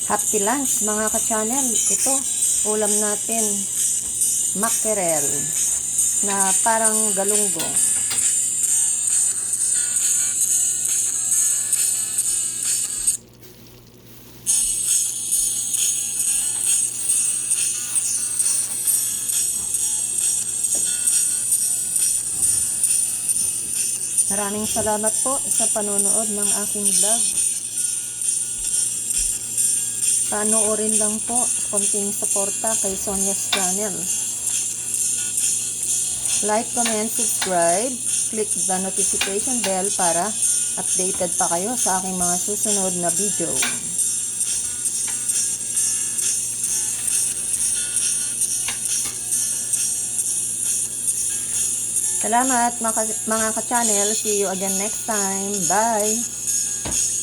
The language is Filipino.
Happy lunch mga ka-channel. Ito, ulam natin. Mackerel na parang galunggong. Maraming salamat po sa panonood ng aking vlog. Panoorin lang po konting suporta kay Sonia's channel. Like, comment, subscribe. Click the notification bell para updated pa kayo sa aking mga susunod na video. Salamat mga ka-channel. See you again next time. Bye!